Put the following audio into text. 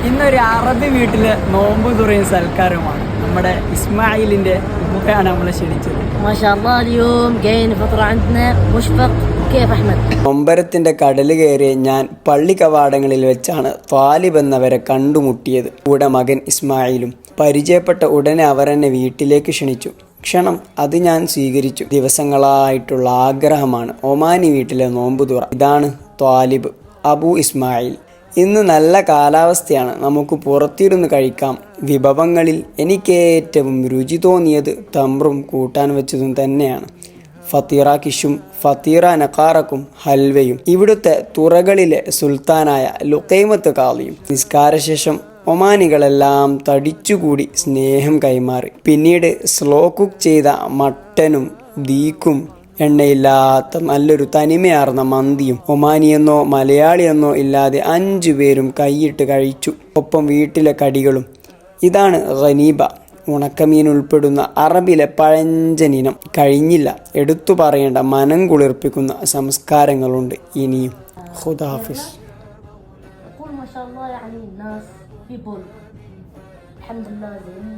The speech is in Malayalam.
ഇന്നൊരു അറബി വീട്ടിൽ നോമ്പ് തുറയും സൽക്കാരമാണ്. നമ്മുടെ ഇസ്മായിലിന്റെ ഉമ്മയാണ് നമ്മളെ ക്ഷണിച്ചത്. നൊമ്പരത്തിന്റെ കടല് കയറിയ ഞാൻ പള്ളി കവാടങ്ങളിൽ വെച്ചാണ് ത്വാലിബ് എന്നവരെ കണ്ടുമുട്ടിയത്. കൂടെ മകൻ ഇസ്മായിലും. പരിചയപ്പെട്ട ഉടനെ അവർ എന്നെ വീട്ടിലേക്ക് ക്ഷണിച്ചു. ക്ഷണം അത് ഞാൻ സ്വീകരിച്ചു. ദിവസങ്ങളായിട്ടുള്ള ആഗ്രഹമാണ് ഒമാനി വീട്ടിലെ നോമ്പുതുറ. ഇതാണ് ത്വാലിബ്, അബു ഇസ്മായിൽ. ഇന്ന് നല്ല കാലാവസ്ഥയാണ്, നമുക്ക് പുറത്തിരുന്ന് കഴിക്കാം. വിഭവങ്ങളിൽ എനിക്കേറ്റവും രുചി തോന്നിയത് തമ്രും കൂട്ടാൻ വെച്ചതും തന്നെയാണ്. ഫത്തീറ കിഷും ഫത്തീറ നഖാറക്കും ഹൽവയും ഇവിടുത്തെ തുറകളിലെ സുൽത്താനായ ലുഖൈമത്ത് കാളിയും. നിസ്കാരശേഷം ഒമാനികളെല്ലാം തടിച്ചുകൂടി സ്നേഹം കൈമാറി. പിന്നീട് സ്ലോ കുക്ക് ചെയ്ത മട്ടനും ദീക്കും എണ്ണയില്ലാത്ത നല്ലൊരു തനിമയാർന്ന മന്തിയും. ഒമാനിയെന്നോ മലയാളിയെന്നോ ഇല്ലാതെ 5 പേരും കൈയിട്ട് കഴിച്ചു. ഒപ്പം വീട്ടിലെ കടികളും. ഇതാണ് ഖനീബ, ഉണക്കമീൻ ഉൾപ്പെടുന്ന അറബിലെ പഴഞ്ചനിനം. കഴിഞ്ഞില്ല, എടുത്തു പറയേണ്ട മനം കുളിർപ്പിക്കുന്ന സംസ്കാരങ്ങളുണ്ട് ഇനിയും. ഖുദാഫിസ്. ما شاء الله يعني الناس people الحمد لله زين